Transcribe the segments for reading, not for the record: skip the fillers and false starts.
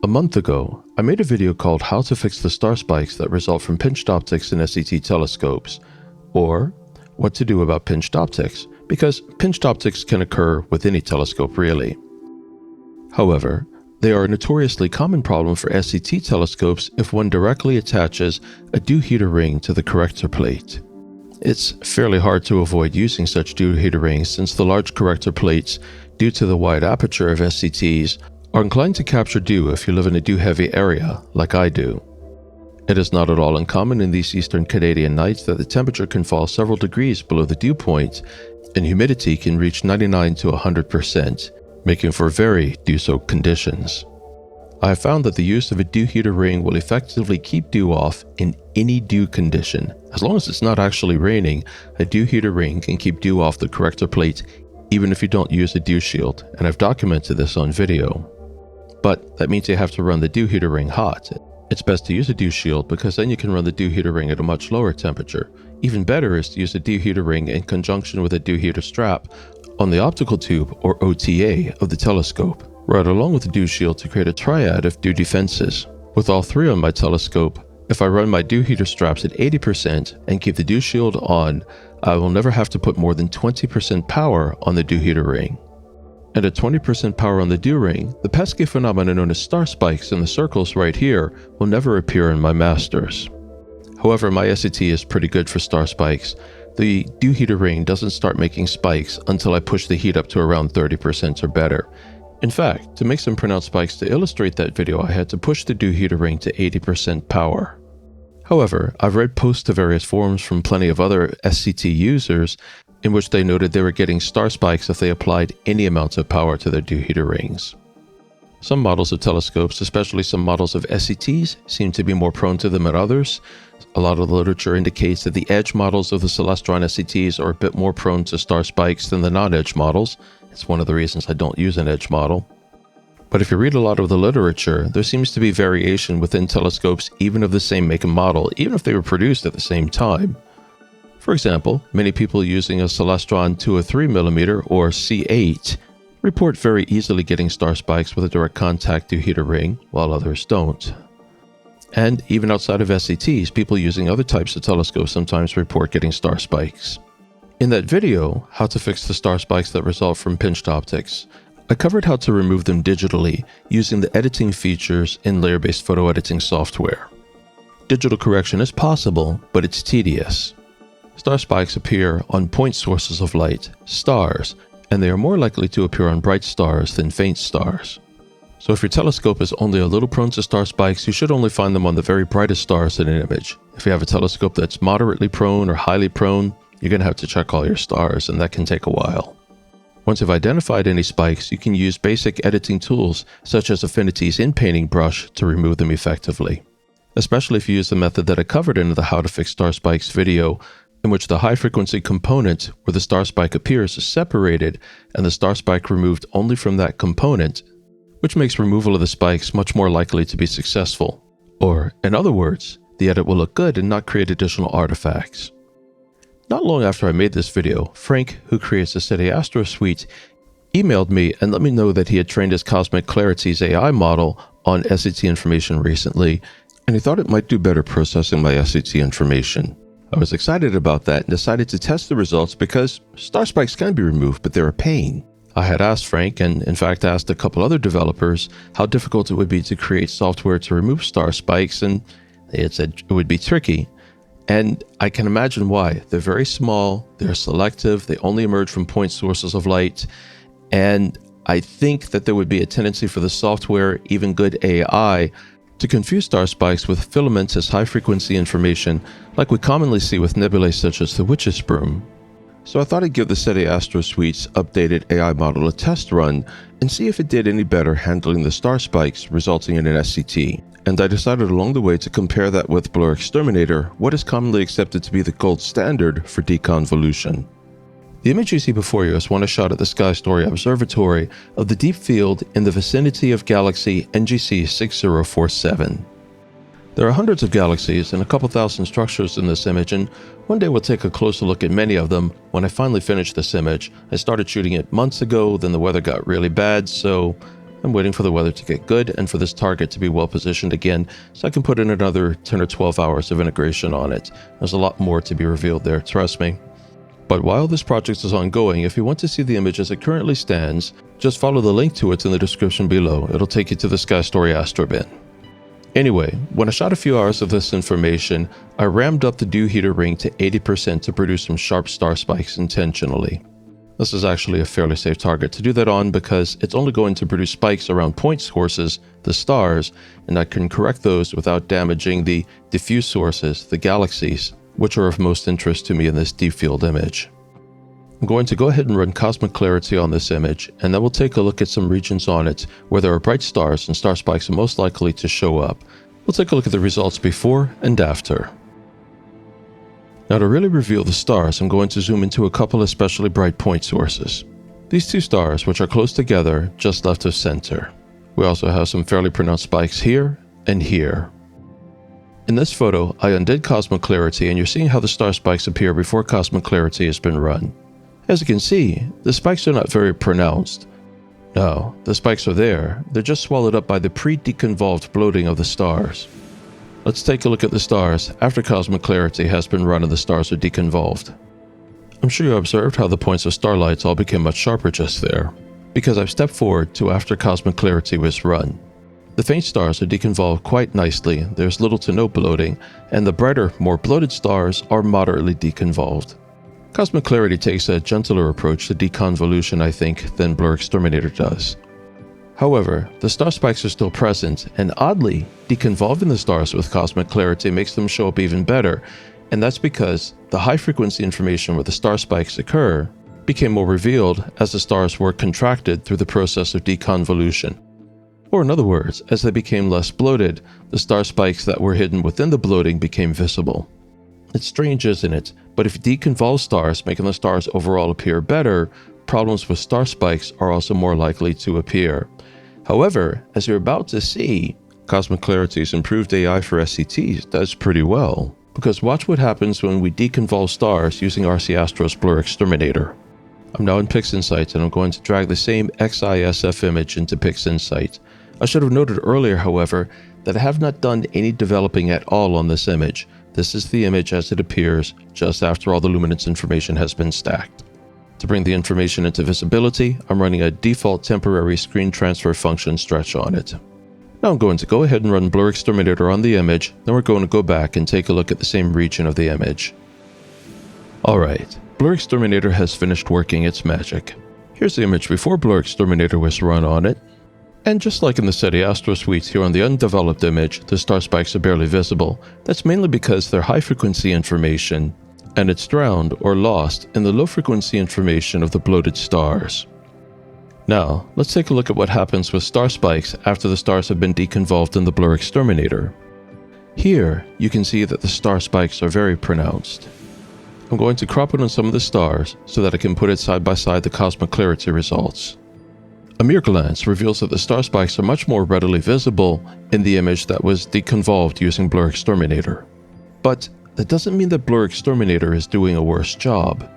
A month ago, I made a video called How to Fix the Star Spikes that result from pinched optics in SCT telescopes, or What to Do About Pinched Optics, because pinched optics can occur with any telescope really. However, they are a notoriously common problem for SCT telescopes if one directly attaches a dew heater ring to the corrector plate. It's fairly hard to avoid using such dew heater rings since the large corrector plates, due to the wide aperture of SCTs, are inclined to capture dew if you live in a dew-heavy area, like I do. It is not at all uncommon in these eastern Canadian nights that the temperature can fall several degrees below the dew point, and humidity can reach 99 to 100%, making for very dew-soaked conditions. I have found that the use of a dew heater ring will effectively keep dew off in any dew condition. As long as it's not actually raining, a dew heater ring can keep dew off the corrector plate even if you don't use a dew shield, and I've documented this on video. But that means you have to run the dew heater ring hot. It's best to use a dew shield because then you can run the dew heater ring at a much lower temperature. Even better is to use a dew heater ring in conjunction with a dew heater strap on the optical tube, or OTA, of the telescope, right along with the dew shield to create a triad of dew defenses. With all three on my telescope, if I run my dew heater straps at 80% and keep the dew shield on, I will never have to put more than 20% power on the dew heater ring. And at 20% power on the dew ring, the pesky phenomenon known as star spikes in the circles right here will never appear in my masters. However, my SCT is pretty good for star spikes. The dew heater ring doesn't start making spikes until I push the heat up to around 30% or better. In fact, to make some pronounced spikes to illustrate that video, I had to push the dew heater ring to 80% power. However, I've read posts to various forums from plenty of other SCT users in which they noted they were getting star spikes if they applied any amounts of power to their dew heater rings. Some models of telescopes, especially some models of SCTs, seem to be more prone to them than others. A lot of the literature indicates that the edge models of the Celestron SCTs are a bit more prone to star spikes than the non-edge models. It's one of the reasons I don't use an edge model. But if you read a lot of the literature, there seems to be variation within telescopes even of the same make and model, even if they were produced at the same time. For example, many people using a Celestron 203mm or C8 report very easily getting star spikes with a direct contact dew heater ring, while others don't. And even outside of SCTs, people using other types of telescopes sometimes report getting star spikes. In that video, How to Fix the Star Spikes That Result from Pinched Optics, I covered how to remove them digitally using the editing features in layer-based photo editing software. Digital correction is possible, but it's tedious. Star spikes appear on point sources of light, stars, and they are more likely to appear on bright stars than faint stars. So if your telescope is only a little prone to star spikes, you should only find them on the very brightest stars in an image. If you have a telescope that's moderately prone or highly prone, you're going to have to check all your stars, and that can take a while. Once you've identified any spikes, you can use basic editing tools such as Affinity's in-painting brush to remove them effectively. Especially if you use the method that I covered in the How to Fix Star Spikes video, in which the high-frequency component where the star spike appears is separated and the star spike removed only from that component, which makes removal of the spikes much more likely to be successful. Or, in other words, the edit will look good and not create additional artifacts. Not long after I made this video, Frank, who creates the SETI Astro Suite, emailed me and let me know that he had trained his Cosmic Clarity's AI model on SCT information recently, and he thought it might do better processing my SCT information. I was excited about that and decided to test the results because star spikes can be removed, but they're a pain. I had asked Frank, and in fact asked a couple other developers, how difficult it would be to create software to remove star spikes, and they had said it would be tricky. And I can imagine why. They're very small, they're selective, they only emerge from point sources of light, and I think that there would be a tendency for the software, even good AI, to confuse star spikes with filamentous high-frequency information like we commonly see with nebulae such as the Witch's Broom. So I thought I'd give the SETI Astro Suite's updated AI model a test run and see if it did any better handling the star spikes resulting in an SCT. And I decided along the way to compare that with BlurXTerminator, what is commonly accepted to be the gold standard for deconvolution. The image you see before you is one I shot at the Sky Story Observatory of the deep field in the vicinity of galaxy NGC 6047. There are hundreds of galaxies and a couple thousand structures in this image, and one day we'll take a closer look at many of them when I finally finish this image. I started shooting it months ago, then the weather got really bad, so I'm waiting for the weather to get good and for this target to be well positioned again so I can put in another 10 or 12 hours of integration on it. There's a lot more to be revealed there, trust me. But while this project is ongoing, if you want to see the image as it currently stands, just follow the link to it in the description below. It'll take you to the Sky Story Astrobin. Anyway, when I shot a few hours of this information, I rammed up the dew heater ring to 80% to produce some sharp star spikes intentionally. This is actually a fairly safe target to do that on because it's only going to produce spikes around point sources, the stars, and I can correct those without damaging the diffuse sources, the galaxies, which are of most interest to me in this deep field image. I'm going to go ahead and run cosmic clarity on this image, and then we'll take a look at some regions on it where there are bright stars and star spikes are most likely to show up. We'll take a look at the results before and after. Now to really reveal the stars, I'm going to zoom into a couple especially bright point sources. These two stars, which are close together, just left of center. We also have some fairly pronounced spikes here and here. In this photo, I undid cosmic clarity and you're seeing how the star spikes appear before cosmic clarity has been run. As you can see, the spikes are not very pronounced. No, the spikes are there, they're just swallowed up by the pre-deconvolved bloating of the stars. Let's take a look at the stars after cosmic clarity has been run and the stars are deconvolved. I'm sure you observed how the points of starlights all became much sharper just there, because I've stepped forward to after cosmic clarity was run. The faint stars are deconvolved quite nicely, there's little to no bloating, and the brighter, more bloated stars are moderately deconvolved. Cosmic clarity takes a gentler approach to deconvolution, I think, than BlurXTerminator does. However, the star spikes are still present, and oddly, deconvolving the stars with cosmic clarity makes them show up even better, and that's because the high-frequency information where the star spikes occur became more revealed as the stars were contracted through the process of deconvolution. Or in other words, as they became less bloated, the star spikes that were hidden within the bloating became visible. It's strange, isn't it? But if you deconvolve stars, making the stars overall appear better, problems with star spikes are also more likely to appear. However, as you're about to see, Cosmic Clarity's improved AI for SCTs does pretty well. Because watch what happens when we deconvolve stars using RC Astro's BlurXTerminator. I'm now in PixInsight and I'm going to drag the same XISF image into PixInsight. I should have noted earlier, however, that I have not done any developing at all on this image. This is the image as it appears just after all the luminance information has been stacked. To bring the information into visibility, I'm running a default temporary screen transfer function stretch on it. Now I'm going to go ahead and run BlurXTerminator on the image, then we're going to go back and take a look at the same region of the image. Alright, BlurXTerminator has finished working its magic. Here's the image before BlurXTerminator was run on it. And just like in the SETI Astro Suites here on the undeveloped image, the star spikes are barely visible. That's mainly because they're high-frequency information, and it's drowned or lost in the low-frequency information of the bloated stars. Now, let's take a look at what happens with star spikes after the stars have been deconvolved in the BlurXTerminator. Here, you can see that the star spikes are very pronounced. I'm going to crop in on some of the stars so that I can put it side by side the cosmic clarity results. A mere glance reveals that the star spikes are much more readily visible in the image that was deconvolved using BlurXTerminator. But that doesn't mean that BlurXTerminator is doing a worse job.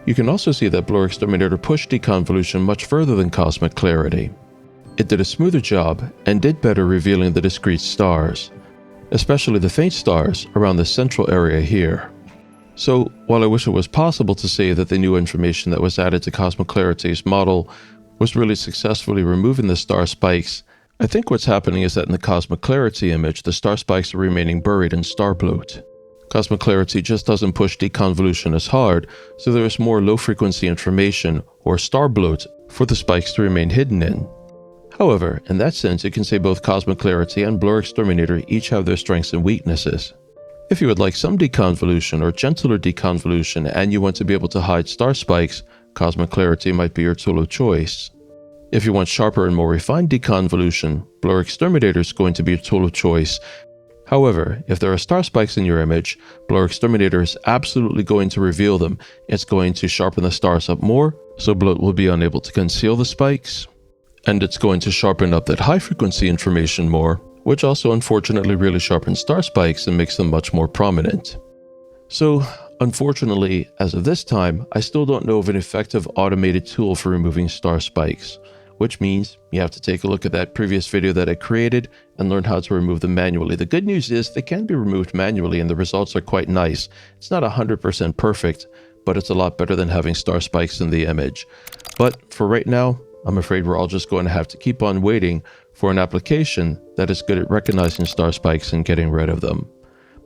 You can also see that BlurXTerminator pushed deconvolution much further than cosmic clarity. It did a smoother job and did better revealing the discrete stars, especially the faint stars around the central area here. So, while I wish it was possible to say that the new information that was added to Cosmic Clarity's model was really successfully removing the star spikes, I think what's happening is that in the Cosmic Clarity image, the star spikes are remaining buried in star bloat. Cosmic Clarity just doesn't push deconvolution as hard, so there is more low-frequency information, or star bloat, for the spikes to remain hidden in. However, in that sense, you can say both Cosmic Clarity and BlurXTerminator each have their strengths and weaknesses. If you would like some deconvolution or gentler deconvolution and you want to be able to hide star spikes, Cosmic Clarity might be your tool of choice. If you want sharper and more refined deconvolution, BlurXTerminator is going to be your tool of choice. However, if there are star spikes in your image, BlurXTerminator is absolutely going to reveal them. It's going to sharpen the stars up more, so bloat will be unable to conceal the spikes. And it's going to sharpen up that high-frequency information more, which also unfortunately really sharpens star spikes and makes them much more prominent. So, unfortunately, as of this time, I still don't know of an effective automated tool for removing star spikes. which means you have to take a look at that previous video that I created and learn how to remove them manually. The good news is they can be removed manually and the results are quite nice. It's not 100% perfect, but it's a lot better than having star spikes in the image. But for right now, I'm afraid we're all just going to have to keep on waiting for an application that is good at recognizing star spikes and getting rid of them.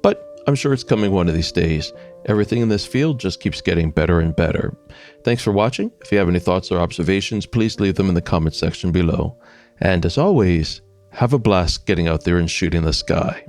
But I'm sure it's coming one of these days. Everything in this field just keeps getting better and better. Thanks for watching. If you have any thoughts or observations, please leave them in the comment section below. And as always, have a blast getting out there and shooting the sky.